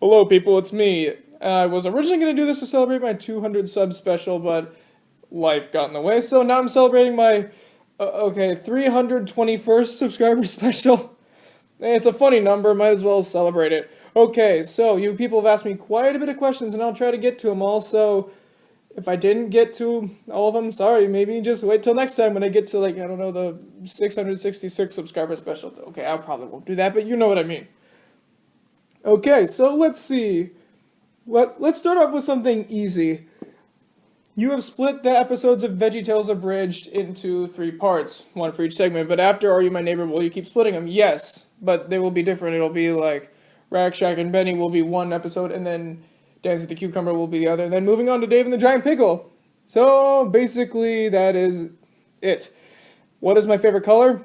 Hello, people, it's me. I was originally going to do this to celebrate my 200 sub special, but life got in the way, so now I'm celebrating my, 321st subscriber special. It's a funny number, might as well celebrate it. Okay, so you people have asked me quite a bit of questions, and I'll try to get to them all, so if I didn't get to all of them, sorry, maybe just wait till next time when I get to, like, I don't know, the 666 subscriber special. Okay, I probably won't do that, but you know what I mean. Okay, so let's see. Let's start off with something easy. You have split the episodes of VeggieTales Abridged into 3 parts, one for each segment, but after Are You My Neighbor, will you keep splitting them? Yes, but they will be different. It'll be like Rack Shack and Benny will be one episode, and then Dance with the Cucumber will be the other, and then moving on to Dave and the Giant Pickle. So, basically, that is it. What is my favorite color?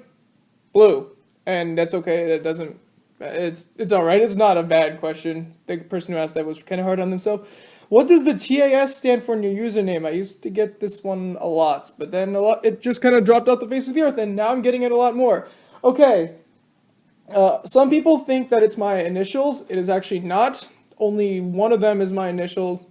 Blue. And that's okay, that doesn't... It's alright, it's not a bad question. The person who asked that was kind of hard on themselves. What does the TAS stand for in your username? I used to get this one a lot, but then it just kind of dropped off the face of the earth, and now I'm getting it a lot more. Okay, some people think that it's my initials. It is actually not. Only one of them is my initials.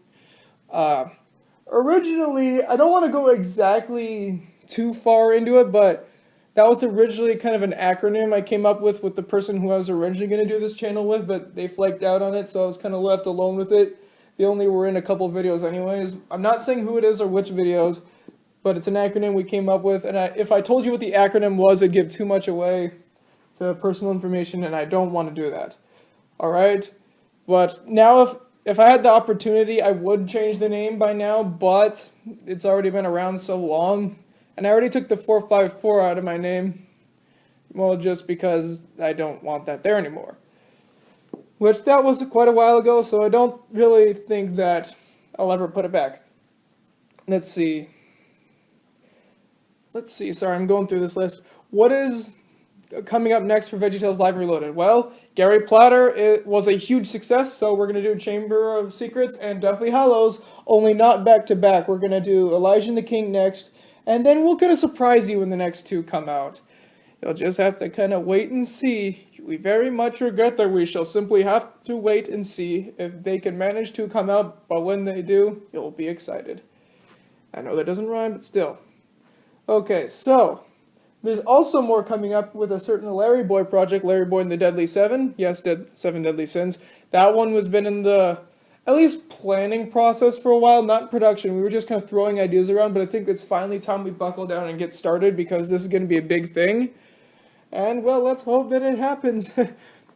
Originally, I don't want to go exactly too far into it, but that was originally kind of an acronym I came up with the person who I was originally going to do this channel with, but they flaked out on it, so I was kind of left alone with it. They only were in a couple videos anyways. I'm not saying who it is or which videos, but it's an acronym we came up with, and if I told you what the acronym was, it'd give too much away to personal information, and I don't want to do that. Alright? But now if I had the opportunity, I would change the name by now, but it's already been around so long. And I already took the 454 out of my name. Well, just because I don't want that there anymore. Which, that was quite a while ago, so I don't really think that I'll ever put it back. Let's see. Sorry, I'm going through this list. What is coming up next for VeggieTales Live Reloaded? Well, Gary Platter, it was a huge success, so we're going to do Chamber of Secrets and Deathly Hallows, only not back to back. We're going to do Elijah and the King next, and then we'll kind of surprise you when the next 2 come out. You'll just have to kind of wait and see. We very much regret that we shall simply have to wait and see if they can manage to come out, but when they do, you'll be excited. I know that doesn't rhyme, but still. Okay, so there's also more coming up with a certain Larry Boy project, Larry Boy and the Deadly Seven. Yes, 7 Deadly Sins. That one was been in the, at least planning process for a while, not production. We were just kind of throwing ideas around, but I think it's finally time we buckle down and get started because this is going to be a big thing. And, well, let's hope that it happens.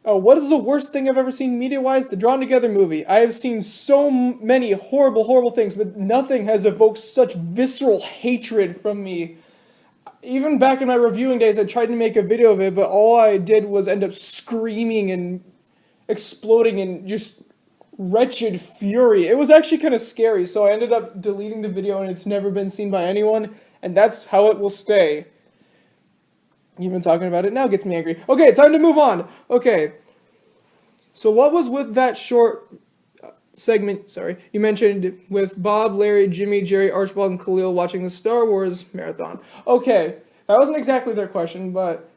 What is the worst thing I've ever seen media-wise? The Drawn Together movie. I have seen so many horrible, horrible things, but nothing has evoked such visceral hatred from me. Even back in my reviewing days, I tried to make a video of it, but all I did was end up screaming and exploding in just wretched fury. It was actually kind of scary, so I ended up deleting the video, and it's never been seen by anyone, and that's how it will stay. Even talking about it now gets me angry. Okay, time to move on. Okay, so what was with that short segment, you mentioned with Bob, Larry, Jimmy, Jerry, Archibald, and Khalil watching the Star Wars marathon. Okay, that wasn't exactly their question, but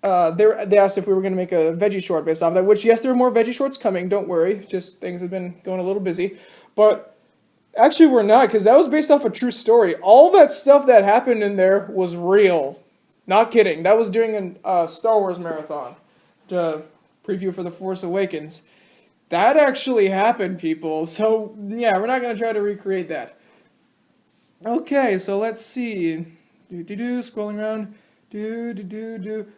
they asked if we were going to make a veggie short based off that, which, yes, there are more veggie shorts coming, don't worry, just things have been going a little busy, but actually we're not, because that was based off a true story. All that stuff that happened in there was real. Not kidding, that was during a Star Wars marathon, to preview for The Force Awakens. That actually happened, people, so yeah, we're not going to try to recreate that. Okay, so let's see. Scrolling around.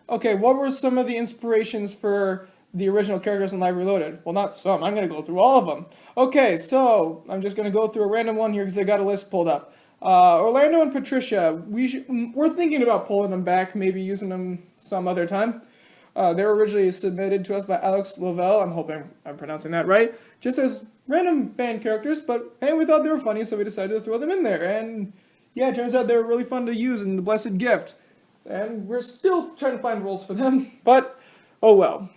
Okay, what were some of the inspirations for the original characters in Live Reloaded? Well, not some, I'm going to go through all of them. Okay, so I'm just going to go through a random one here because I got a list pulled up. Orlando and Patricia, we're thinking about pulling them back, maybe using them some other time. They were originally submitted to us by Alex Lovell, I'm hoping I'm pronouncing that right, just as random fan characters, but hey, we thought they were funny, so we decided to throw them in there, and yeah, it turns out they were really fun to use in The Blessed Gift, and we're still trying to find roles for them, but oh well.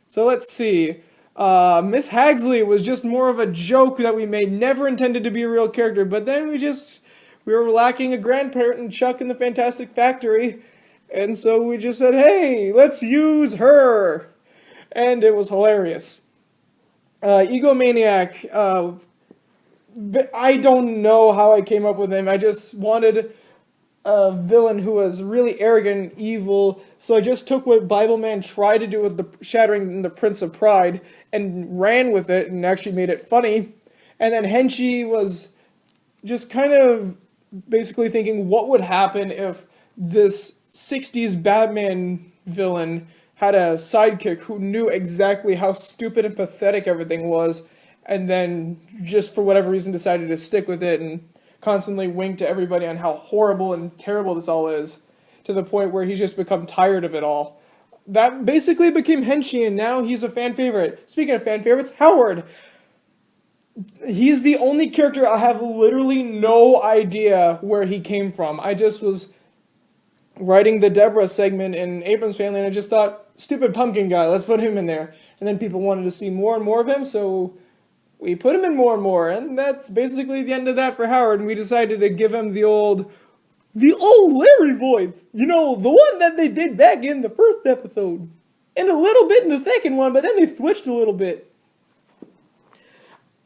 So let's see, Miss Hagsley was just more of a joke that we made, never intended to be a real character, but then we were lacking a grandparent in Chuck in the Fantastic Factory, and so we just said, hey, let's use her. And it was hilarious. Egomaniac. I don't know how I came up with him. I just wanted a villain who was really arrogant and evil. So I just took what Bible Man tried to do with the shattering the Prince of Pride and ran with it and actually made it funny. And then Henchy was just kind of basically thinking what would happen if this 60s Batman villain had a sidekick who knew exactly how stupid and pathetic everything was, and then just for whatever reason decided to stick with it and constantly wink to everybody on how horrible and terrible this all is, to the point where he's just become tired of it all. That basically became Henchy, and now he's a fan favorite. Speaking of fan favorites, Howard. He's the only character I have literally no idea where he came from. I just was writing the Deborah segment in Abrams Family, and I just thought, stupid pumpkin guy, let's put him in there. And then people wanted to see more and more of him, so we put him in more and more, and that's basically the end of that for Howard, and we decided to give him the old Larry voice. You know, the one that they did back in the first episode. And a little bit in the second one, but then they switched a little bit.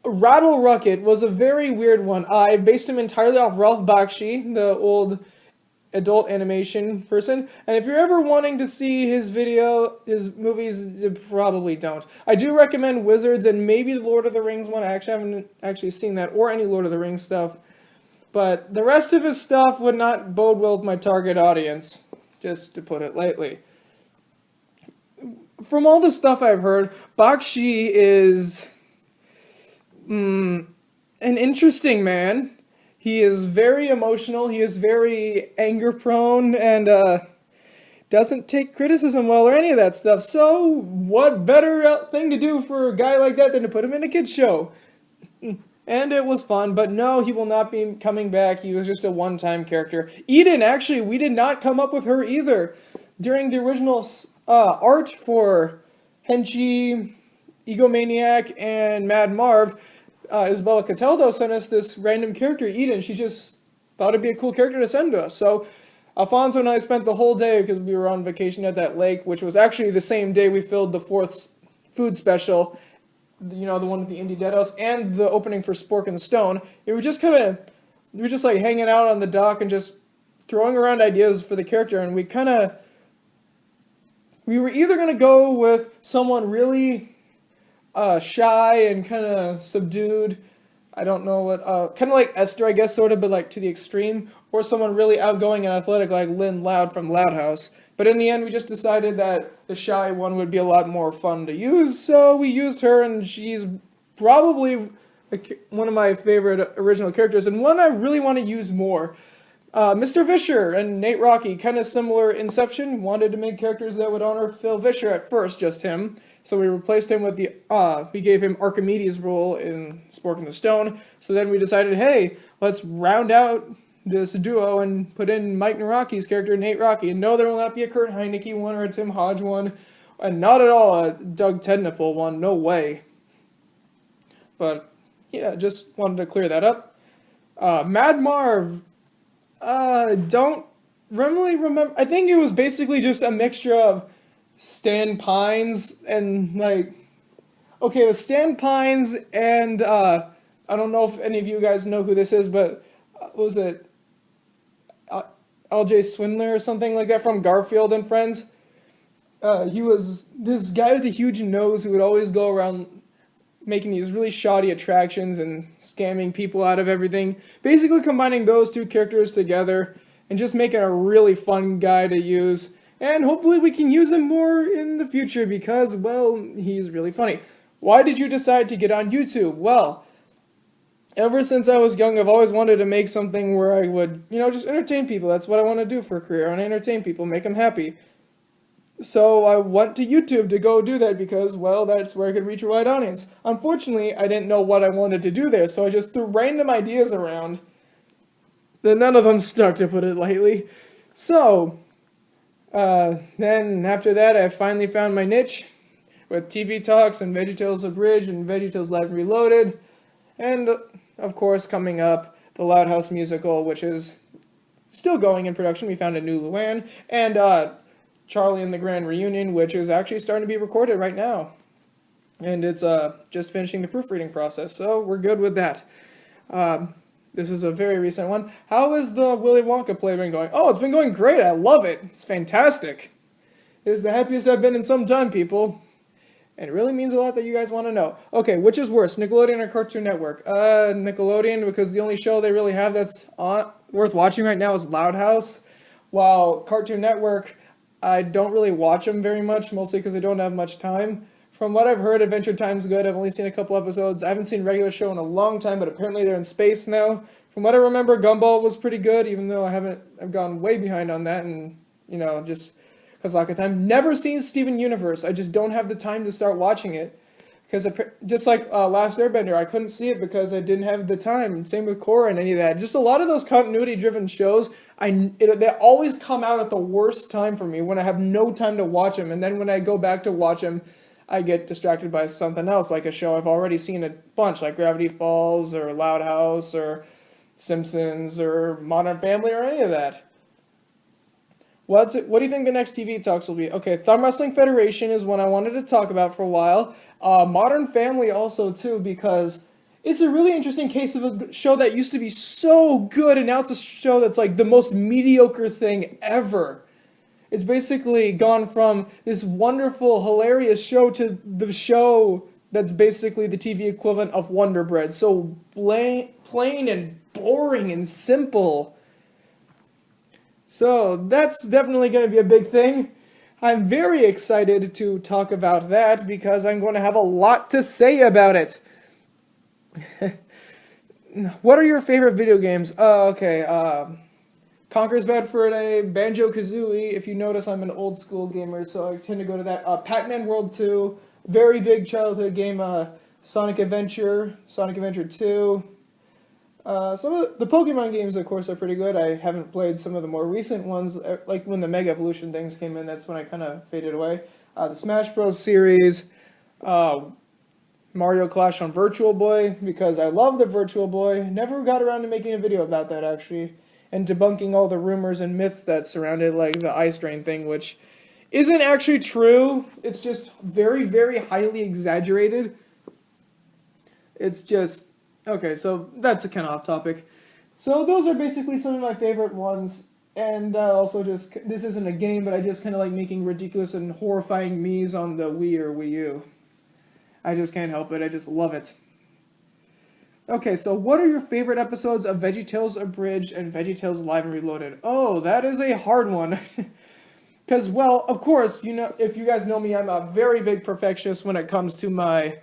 Rattle Rucket was a very weird one. I based him entirely off Ralph Bakshi, the old adult animation person. And if you're ever wanting to see his movies, you probably don't. I do recommend Wizards and maybe the Lord of the Rings one. I haven't actually seen that, or any Lord of the Rings stuff. But the rest of his stuff would not bode well with my target audience, just to put it lightly. From all the stuff I've heard, Bakshi is an interesting man. He is very emotional, he is very anger prone, and doesn't take criticism well or any of that stuff. So what better thing to do for a guy like that than to put him in a kid's show? And it was fun, but no, he will not be coming back. He was just a one-time character. Eden, actually, we did not come up with her either. During the original art for Henchy, Egomaniac, and Mad Marv, Isabella Cataldo sent us this random character, Eden. She just thought it'd be a cool character to send to us. So Alfonso and I spent the whole day, because we were on vacation at that lake, which was actually the same day we filmed the 4th food special, you know, the one with the Indie Dead House, and the opening for Spork and the Stone. We were just like hanging out on the dock and just throwing around ideas for the character, and we were either going to go with someone really shy and kind of subdued, I don't know what, kind of like Esther, I guess, sort of, but like to the extreme, or someone really outgoing and athletic like Lynn Loud from Loud House. But in the end, we just decided that the shy one would be a lot more fun to use, so we used her, and she's probably one of my favorite original characters, and one I really want to use more. Mr. Vischer and Nate Rocky, kind of similar inception, wanted to make characters that would honor Phil Vischer at first, just him. So we replaced him with we gave him Archimedes' role in Spork and the Stone. So then we decided, hey, let's round out this duo and put in Mike Naroki's character, Nate Rocky. And no, there will not be a Kurt Heineke one or a Tim Hodge one, and not at all a Doug Tednapel one, no way. But yeah, just wanted to clear that up. Mad Marv, don't really remember. I think it was basically just a mixture of Stan Pines and like, okay, it was Stan Pines and I don't know if any of you guys know who this is, but was it L.J. Swindler or something like that from Garfield and Friends? He was this guy with a huge nose who would always go around making these really shoddy attractions and scamming people out of everything. Basically combining those two characters together and just making a really fun guy to use. And hopefully we can use him more in the future because, well, he's really funny. Why did you decide to get on YouTube? Well, ever since I was young, I've always wanted to make something where I would, you know, just entertain people. That's what I want to do for a career. I want to entertain people, make them happy. So I went to YouTube to go do that because, well, that's where I could reach a wide audience. Unfortunately, I didn't know what I wanted to do there, so I just threw random ideas around. Then none of them stuck, to put it lightly. So then after that, I finally found my niche with TV Talks and VeggieTales Abridged and VeggieTales Live Reloaded. And, of course, coming up, the Loud House musical, which is still going in production. We found a new Luann. And Charlie and the Grand Reunion, which is actually starting to be recorded right now. and it's just finishing the proofreading process, so we're good with that. This is a very recent one. How is the Willy Wonka play been going? Oh, it's been going great. I love it. It's fantastic. It is the happiest I've been in some time, people. And it really means a lot that you guys want to know. Okay, which is worse, Nickelodeon or Cartoon Network? Nickelodeon, because the only show they really have that's worth watching right now is Loud House. While Cartoon Network, I don't really watch them very much, mostly because I don't have much time. From what I've heard, Adventure Time's good. I've only seen a couple episodes. I haven't seen regular show in a long time, but apparently they're in space now. From what I remember, Gumball was pretty good, even though I've gone way behind on that, and, just because lack of time. Never seen Steven Universe. I just don't have the time to start watching it. Because just like Last Airbender, I couldn't see it because I didn't have the time. Same with Korra and any of that. Just a lot of those continuity-driven shows, they always come out at the worst time for me, when I have no time to watch them. And then when I go back to watch them, I get distracted by something else, like a show I've already seen a bunch, like Gravity Falls, or Loud House, or Simpsons, or Modern Family, or any of that. What do you think the next TV talks will be? Okay, Thumb Wrestling Federation is one I wanted to talk about for a while. Modern Family also, too, because it's a really interesting case of a show that used to be so good, and now it's a show that's like the most mediocre thing ever. It's basically gone from this wonderful, hilarious show to the show that's basically the TV equivalent of Wonder Bread. So plain and boring and simple. So that's definitely going to be a big thing. I'm very excited to talk about that because I'm going to have a lot to say about it. What are your favorite video games? Conker's Bad Fur Day, Banjo-Kazooie. If you notice, I'm an old school gamer, so I tend to go to that. Pac-Man World 2, very big childhood game, Sonic Adventure 2. Some of the Pokemon games, of course, are pretty good. I haven't played some of the more recent ones, like when the Mega Evolution things came in, that's when I kind of faded away. The Smash Bros. Series, Mario Clash on Virtual Boy, because I love the Virtual Boy. Never got around to making a video about that, actually. And debunking all the rumors and myths that surrounded, like, the Ice Drain thing, which isn't actually true. It's just very, very highly exaggerated. It's just... Okay, so that's a kind of off topic. So those are basically some of my favorite ones. And also just... This isn't a game, but I just kind of like making ridiculous and horrifying me's on the Wii or Wii U. I just can't help it. I just love it. Okay, so what are your favorite episodes of VeggieTales Abridged and VeggieTales Live and Reloaded? Oh, that is a hard one. Because, well, of course, if you guys know me, I'm a very big perfectionist when it comes to my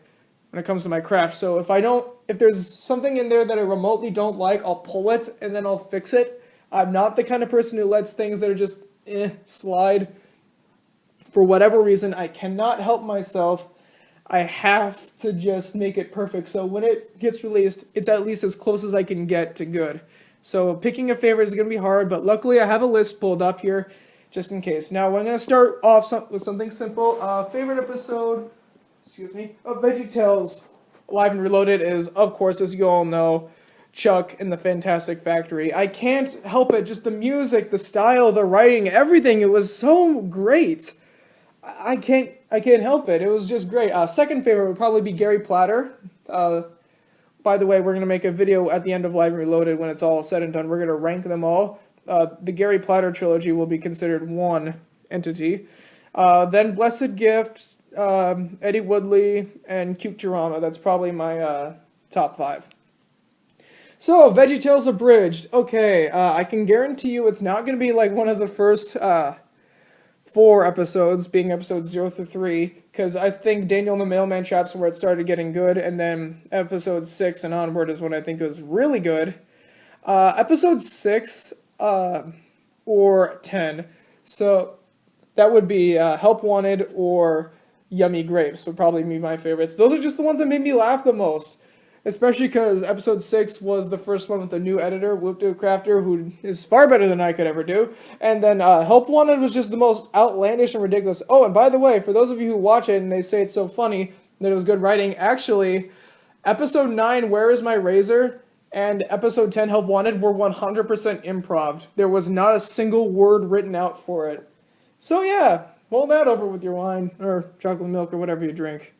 craft. So if there's something in there that I remotely don't like, I'll pull it and then I'll fix it. I'm not the kind of person who lets things that are just slide. For whatever reason, I cannot help myself. I have to just make it perfect, so when it gets released, it's at least as close as I can get to good. So picking a favorite is going to be hard, but luckily I have a list pulled up here, just in case. Now, I'm going to start off with something simple. Favorite episode, of VeggieTales Live and Reloaded is, of course, as you all know, Chuck and the Fantastic Factory. I can't help it, just the music, the style, the writing, everything, it was so great. I can't help it. It was just great. Second favorite would probably be Gary Platter. By the way, we're going to make a video at the end of Live and Reloaded when it's all said and done. We're going to rank them all. The Gary Platter trilogy will be considered one entity. Then Blessed Gift, Eddie Woodley, and Cute-Jarama. That's probably my top 5. So, VeggieTales Abridged. Okay, I can guarantee you it's not going to be like one of the first... 4 episodes, being episodes 0 through 3, because I think Daniel and the Mailman Trap's where it started getting good, and then episode 6 and onward is when I think it was really good. Episode 6, or 10, so that would be Help Wanted or Yummy Grapes would probably be my favorites. Those are just the ones that made me laugh the most. Especially because episode 6 was the first one with the new editor, Whoop-Doo Crafter, who is far better than I could ever do. And then Help Wanted was just the most outlandish and ridiculous. Oh, and by the way, for those of you who watch it and they say it's so funny that it was good writing, actually, episode 9, Where Is My Razor, and episode 10, Help Wanted, were 100% improv. There was not a single word written out for it. So yeah, mull that over with your wine, or chocolate milk, or whatever you drink.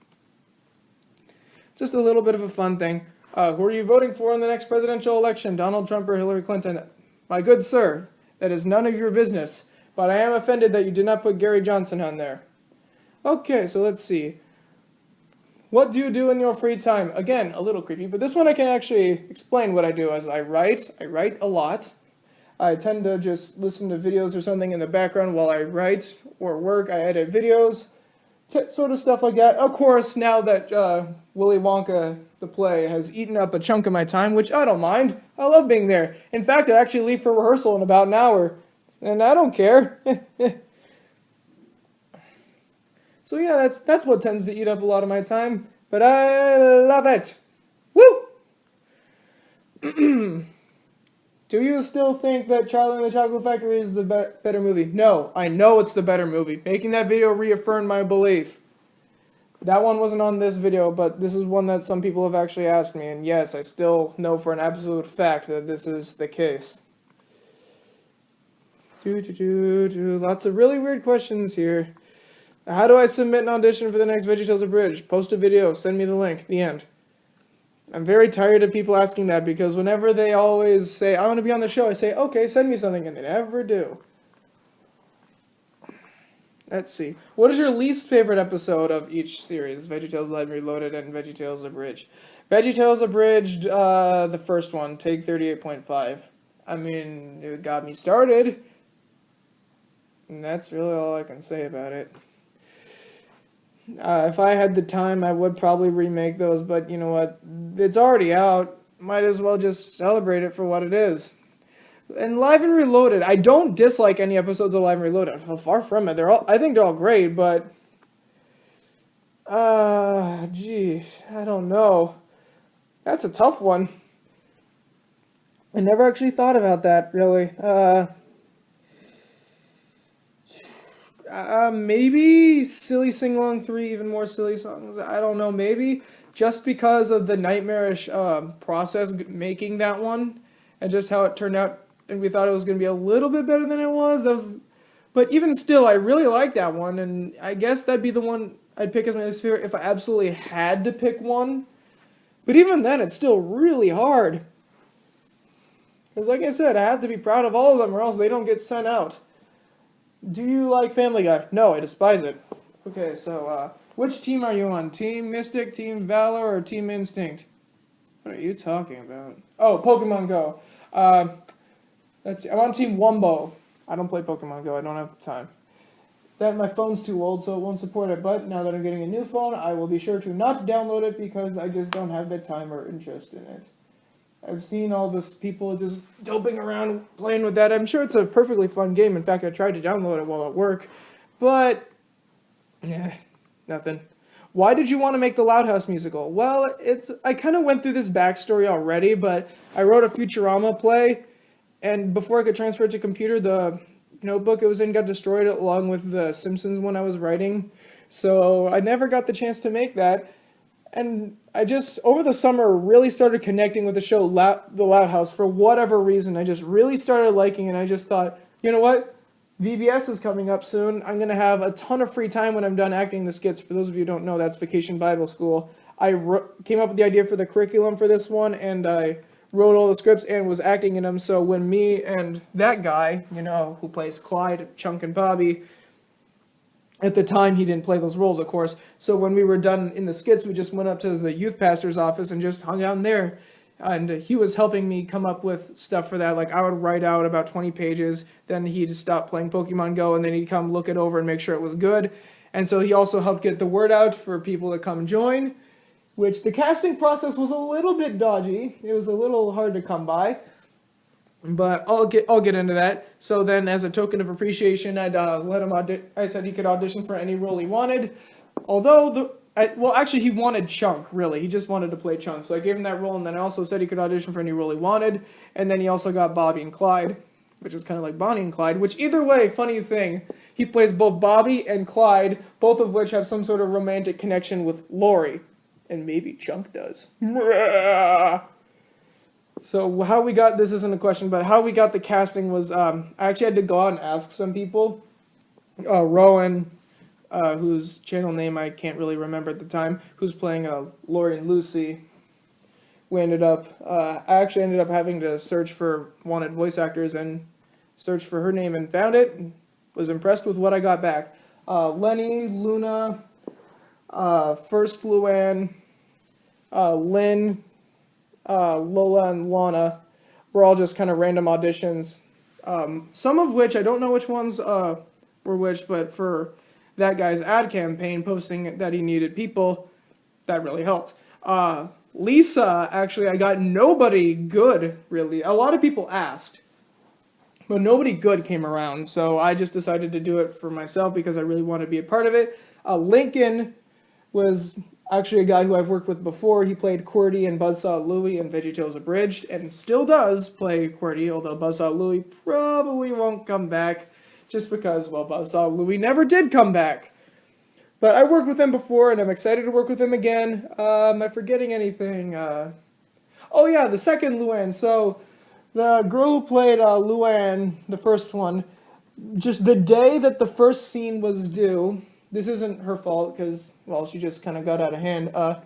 Just a little bit of a fun thing. Who are you voting for in the next presidential election, Donald Trump or Hillary Clinton? My good sir, that is none of your business, but I am offended that you did not put Gary Johnson on there. Okay, so let's see. What do you do in your free time? Again, a little creepy, but this one I can actually explain what I do as I write. I write a lot. I tend to just listen to videos or something in the background while I write or work. I edit videos, sort of stuff like that. Of course, now that Willy Wonka, the play, has eaten up a chunk of my time, which I don't mind. I love being there. In fact, I actually leave for rehearsal in about an hour, and I don't care. So yeah, that's what tends to eat up a lot of my time, but I love it. Woo! Do you still think that Charlie and the Chocolate Factory is the better movie? No, I know it's the better movie. Making that video reaffirmed my belief. That one wasn't on this video, but this is one that some people have actually asked me, and yes, I still know for an absolute fact that this is the case. Lots of really weird questions here. How do I submit an audition for the next VeggieTales Abridged? Post a video, send me the link, the end. I'm very tired of people asking that because whenever they always say, I want to be on the show, I say, okay, send me something, and they never do. Let's see. What is your least favorite episode of each series? VeggieTales Live Reloaded and VeggieTales Abridged. VeggieTales Abridged, the first one, take 38.5. I mean, it got me started. And that's really all I can say about it. If I had the time, I would probably remake those, but you know what? It's already out. Might as well just celebrate it for what it is. And Live and Reloaded, I don't dislike any episodes of Live and Reloaded. Far from it. I think they're all great, but gee, I don't know. That's a tough one. I never actually thought about that, really. Maybe Silly Sing Along 3, even more silly songs. I don't know, maybe. Just because of the nightmarish process making that one, and just how it turned out, and we thought it was going to be a little bit better than it was. But even still, I really like that one, and I guess that'd be the one I'd pick as my least favorite if I absolutely had to pick one. But even then, it's still really hard. Because like I said, I have to be proud of all of them, or else they don't get sent out. Do you like Family Guy? No, I despise it. Okay, so, which team are you on? Team Mystic, Team Valor, or Team Instinct? What are you talking about? Oh, Pokemon Go. Let's see. I'm on Team Wumbo. I don't play Pokemon Go. I don't have the time. My phone's too old, so it won't support it. But now that I'm getting a new phone, I will be sure to not download it because I just don't have the time or interest in it. I've seen all this people just doping around playing with that. I'm sure it's a perfectly fun game. In fact, I tried to download it while at work, but nothing. Why did you want to make the Loud House musical? Well, I kind of went through this backstory already, but I wrote a Futurama play, and before I could transfer it to computer, the notebook it was in got destroyed along with the Simpsons one I was writing, so I never got the chance to make that. And I just, over the summer, really started connecting with the show The Loud House for whatever reason. I just really started liking it, and I just thought, you know what? VBS is coming up soon. I'm going to have a ton of free time when I'm done acting the skits. For those of you who don't know, that's Vacation Bible School. I came up with the idea for the curriculum for this one, and I wrote all the scripts and was acting in them. So when me and that guy, you know, who plays Clyde, Chunk, and Bobby, at the time, he didn't play those roles, of course. So when we were done in the skits, we just went up to the youth pastor's office and just hung out in there. And he was helping me come up with stuff for that. Like, I would write out about 20 pages, then he'd stop playing Pokemon Go, and then he'd come look it over and make sure it was good. And so he also helped get the word out for people to come join, which the casting process was a little bit dodgy. It was a little hard to come by. But I'll get into that. So then, as a token of appreciation, I'd let him I said he could audition for any role he wanted. Although actually he wanted Chunk. Really, he just wanted to play Chunk. So I gave him that role, and then I also said he could audition for any role he wanted. And then he also got Bobby and Clyde, which is kind of like Bonnie and Clyde. Which either way, funny thing, he plays both Bobby and Clyde, both of which have some sort of romantic connection with Lori, and maybe Chunk does. So how we got, this isn't a question, but how we got the casting was, I actually had to go out and ask some people. Rowan, whose channel name I can't really remember at the time, who's playing Lori and Lucy. I actually ended up having to search for wanted voice actors and search for her name and found it. Was impressed with what I got back. Lenny, Luna, First Luann, Lynn, Lola, and Lana were all just kind of random auditions. Some of which, I don't know which ones were which, but for that guy's ad campaign posting that he needed people, that really helped. Lisa, actually, I got nobody good, really. A lot of people asked, but nobody good came around, so I just decided to do it for myself because I really want to be a part of it. Lincoln was actually a guy who I've worked with before. He played QWERTY and Buzzsaw Louie in VeggieTales Abridged, and still does play QWERTY, although Buzzsaw Louie probably won't come back, just because, well, Buzzsaw Louie never did come back. But I worked with him before, and I'm excited to work with him again. Am I forgetting anything? Oh yeah, the second Luann. So, the girl who played Luann, the first one, just the day that the first scene was due, this isn't her fault, because, well, she just kind of got out of hand. Well,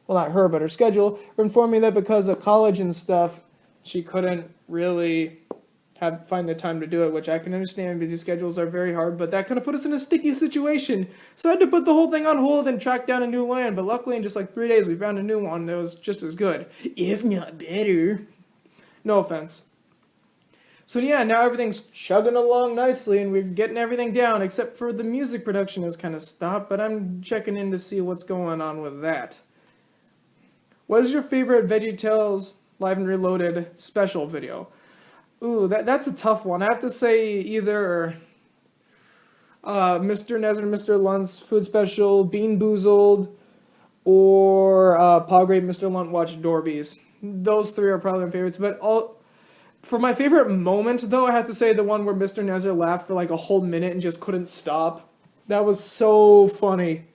not her, but her schedule, informed me that because of college and stuff, she couldn't really find the time to do it, which I can understand. Busy schedules are very hard, but that kind of put us in a sticky situation. So I had to put the whole thing on hold and track down a new land. But luckily, in just like 3 days, we found a new one that was just as good, if not better. No offense. So yeah, now everything's chugging along nicely, and we're getting everything down, except for the music production has kind of stopped. But I'm checking in to see what's going on with that. What is your favorite VeggieTales Live and Reloaded special video? Ooh, that's a tough one. I have to say either Mr. Nezzer and Mr. Lunt's food special, Bean Boozled, or Palgrave Mr. Lunt Watched Dorbies. Those three are probably my favorites. But for my favorite moment, though, I have to say the one where Mr. Nezzer laughed for like a whole minute and just couldn't stop. That was so funny.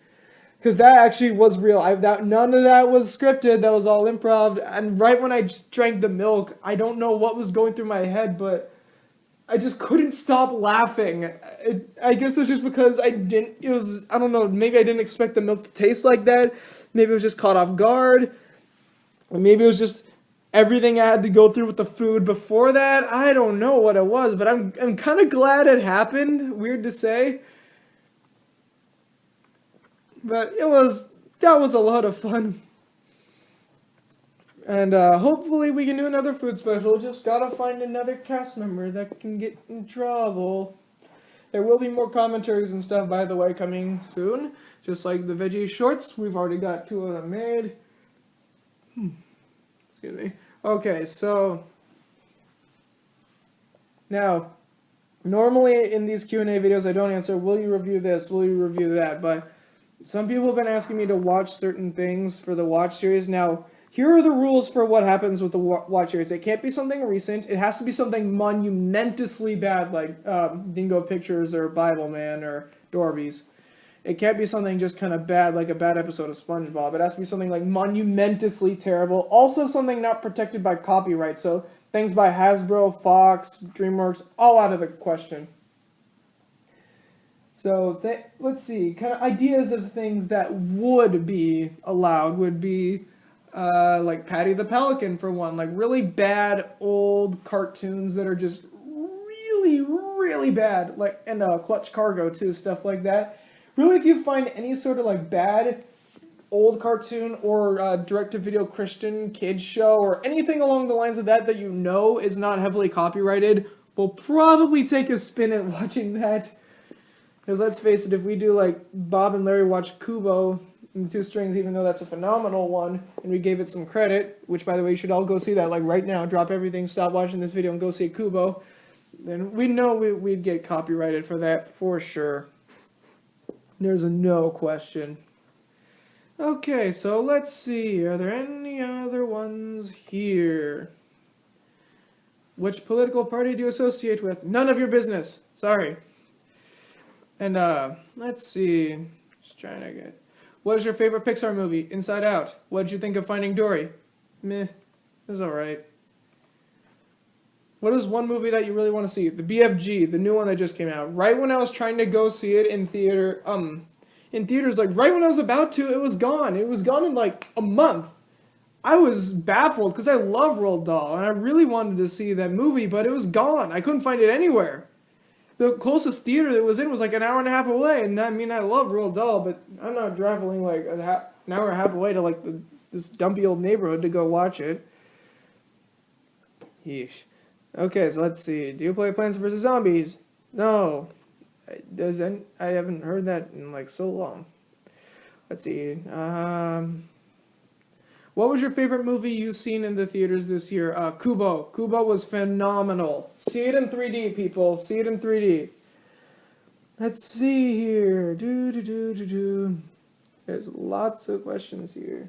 Because that actually was real. None of that was scripted. That was all improv. And right when I drank the milk, I don't know what was going through my head, but I just couldn't stop laughing. I guess it was just because I don't know, maybe I didn't expect the milk to taste like that. Maybe it was just caught off guard. Or maybe it was just everything I had to go through with the food before that. I don't know what it was, but I'm kind of glad it happened. Weird to say. But that was a lot of fun. And hopefully we can do another food special. Just gotta find another cast member that can get in trouble. There will be more commentaries and stuff, by the way, coming soon. Just like the veggie shorts. We've already got 2 of them made. Excuse me. Okay, so now, normally in these Q&A videos I don't answer, will you review this, will you review that, but some people have been asking me to watch certain things for the watch series. Now, here are the rules for what happens with the watch series. It can't be something recent. It has to be something monumentously bad, like Dingo Pictures or Bible Man or Dorbies. It can't be something just kind of bad, like a bad episode of SpongeBob. It has to be something like monumentously terrible. Also something not protected by copyright. So things by Hasbro, Fox, DreamWorks, all out of the question. So let's see, kind of ideas of things that would be allowed would be like Patty the Pelican for one, like really bad old cartoons that are just really, really bad, like, and Clutch Cargo too, stuff like that. Really, if you find any sort of like bad old cartoon or direct-to-video Christian kids show or anything along the lines of that you know is not heavily copyrighted, we'll probably take a spin at watching that. Because let's face it, if we do like Bob and Larry Watch Kubo in 2 Strings, even though that's a phenomenal one, and we gave it some credit, which by the way, you should all go see that like right now, drop everything, stop watching this video and go see Kubo, then we know we'd get copyrighted for that for sure. There's a no question. Okay, so let's see, are there any other ones here? Which political party do you associate with? None of your business, sorry. And, let's see, just trying to get... What is your favorite Pixar movie? Inside Out. What did you think of Finding Dory? Meh, it was alright. What is one movie that you really want to see? The BFG, the new one that just came out. Right when I was trying to go see it in theater, in theaters. Like right when I was about to, it was gone. It was gone in like a month. I was baffled because I love Roald Dahl and I really wanted to see that movie, but it was gone. I couldn't find it anywhere. The closest theater that it was in was like an hour and a half away, and I mean I love Roald Dahl, but I'm not traveling like an hour and a half away to like this dumpy old neighborhood to go watch it. Yeesh. Okay, so let's see. Do you play Plants vs. Zombies? No. I haven't heard that in like so long. Let's see. What was your favorite movie you've seen in the theaters this year? Kubo. Kubo was phenomenal. See it in 3D, people. See it in 3D. Let's see here. There's lots of questions here.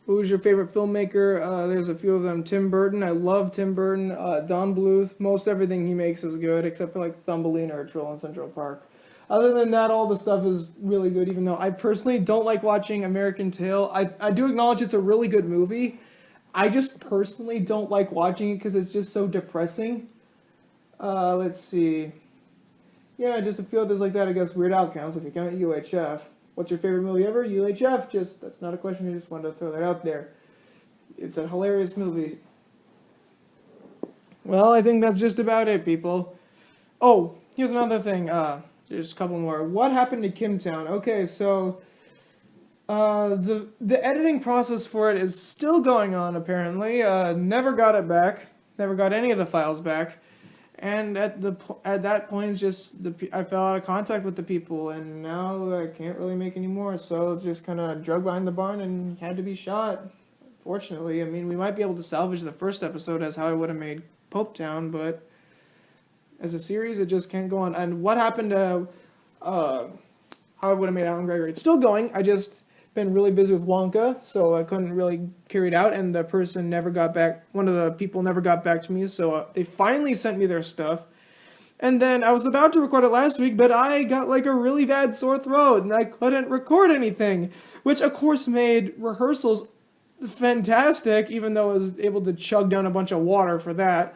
Who's your favorite filmmaker? There's a few of them. Tim Burton. I love Tim Burton. Don Bluth. Most everything he makes is good, except for like Thumbelina or Troll in Central Park. Other than that, all the stuff is really good, even though I personally don't like watching American Tail. I do acknowledge it's a really good movie. I just personally don't like watching it because it's just so depressing. Let's see. Yeah, just a few others like that. I guess Weird Al counts if you count UHF. What's your favorite movie ever? UHF. That's not a question. I just wanted to throw that out there. It's a hilarious movie. Well, I think that's just about it, people. Oh, here's another thing. There's a couple more. What happened to Kim Town? Okay, so the editing process for it is still going on apparently. Never got it back. Never got any of the files back. And at that point, it's just I fell out of contact with the people, and now I can't really make any more. So it's just kind of drug behind the barn and had to be shot. Fortunately, I mean, we might be able to salvage the first episode as how I would have made Pope Town, but as a series, it just can't go on. And what happened to how I would have made Alan Gregory? It's still going. I just been really busy with Wonka, so I couldn't really carry it out. And the person never got back. One of the people never got back to me, so they finally sent me their stuff. And then I was about to record it last week, but I got like a really bad sore throat, and I couldn't record anything, which of course made rehearsals fantastic, even though I was able to chug down a bunch of water for that.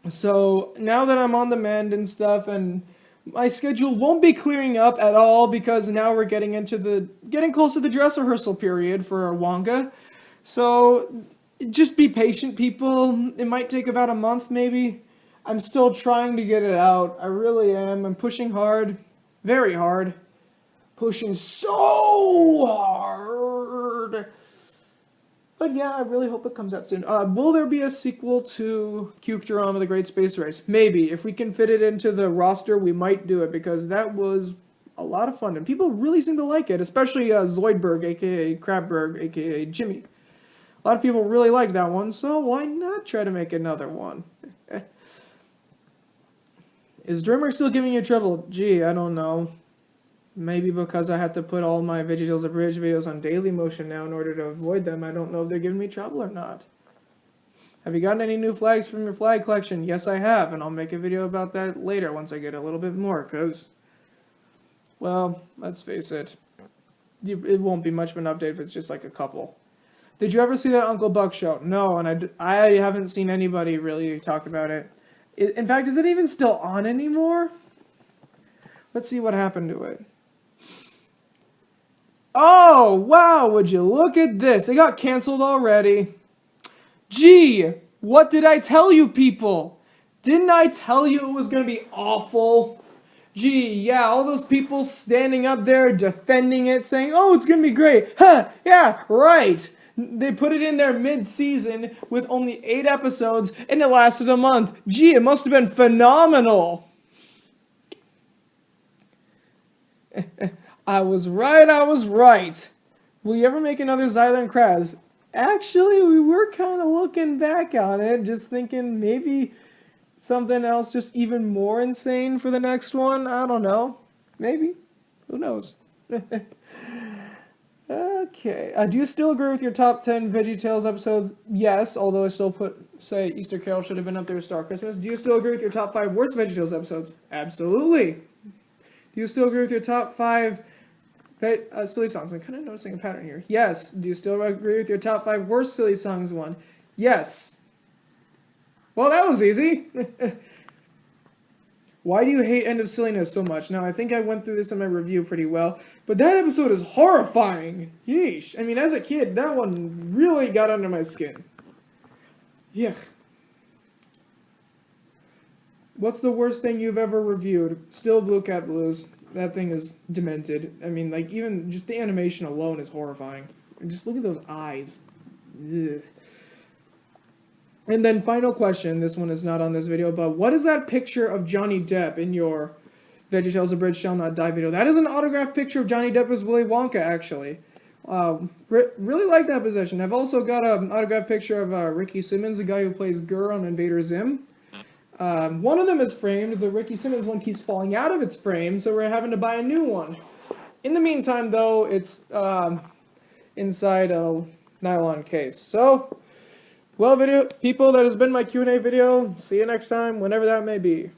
So now that I'm on the mend and stuff, and my schedule won't be clearing up at all because now we're getting close to the dress rehearsal period for Wonka. So just be patient, people. It might take about a month, maybe. I'm still trying to get it out. I really am. I'm pushing hard, very hard, pushing so hard. But yeah, I really hope it comes out soon. Will there be a sequel to Futurama: The Great Space Race? Maybe. If we can fit it into the roster, we might do it, because that was a lot of fun, and people really seem to like it, especially Zoidberg, a.k.a. Crabberg, a.k.a. Jimmy. A lot of people really like that one, so why not try to make another one? Is DreamWorks still giving you trouble? Gee, I don't know. Maybe because I have to put all my VeggieTales Abridged videos on Dailymotion now in order to avoid them. I don't know if they're giving me trouble or not. Have you gotten any new flags from your flag collection? Yes, I have, and I'll make a video about that later once I get a little bit more, because, well, let's face it, it won't be much of an update if it's just like a couple. Did you ever see that Uncle Buck show? No, and I haven't seen anybody really talk about it. In fact, is it even still on anymore? Let's see what happened to it. Oh, wow, would you look at this? It got canceled already. Gee, what did I tell you, people? Didn't I tell you it was going to be awful? Gee, yeah, all those people standing up there defending it, saying, oh, it's going to be great. Huh, yeah, right. They put it in there mid-season with only 8 episodes, and it lasted a month. Gee, it must have been phenomenal. I was right. Will you ever make another Xylan Kraz? Actually, we were kind of looking back on it, just thinking maybe something else just even more insane for the next one. I don't know. Maybe. Who knows? Okay. Do you still agree with your top 10 VeggieTales episodes? Yes, although I still say Easter Carol should have been up there with Star Christmas. Do you still agree with your top 5 worst VeggieTales episodes? Absolutely. Do you still agree with your top 5 silly songs? I'm kind of noticing a pattern here. Yes. Do you still agree with your top 5 worst silly songs one? Yes. Well, that was easy. Why do you hate End of Silliness so much? Now, I think I went through this in my review pretty well, but that episode is horrifying. Yeesh. I mean, as a kid, that one really got under my skin. Yuck. What's the worst thing you've ever reviewed? Still Blue Cat Blues. That thing is demented. I mean, like, even just the animation alone is horrifying. And just look at those eyes. Ugh. And then final question, this one is not on this video, but what is that picture of Johnny Depp in your VeggieTales Abridged Shall Not Die video? That is an autographed picture of Johnny Depp as Willy Wonka, actually. Really like that possession. I've also got an autographed picture of Ricky Simmons, the guy who plays Gur on Invader Zim. One of them is framed. The Ricky Simmons one keeps falling out of its frame, so we're having to buy a new one. In the meantime, though, it's inside a nylon case. So, well, video people, that has been my Q&A video. See you next time, whenever that may be.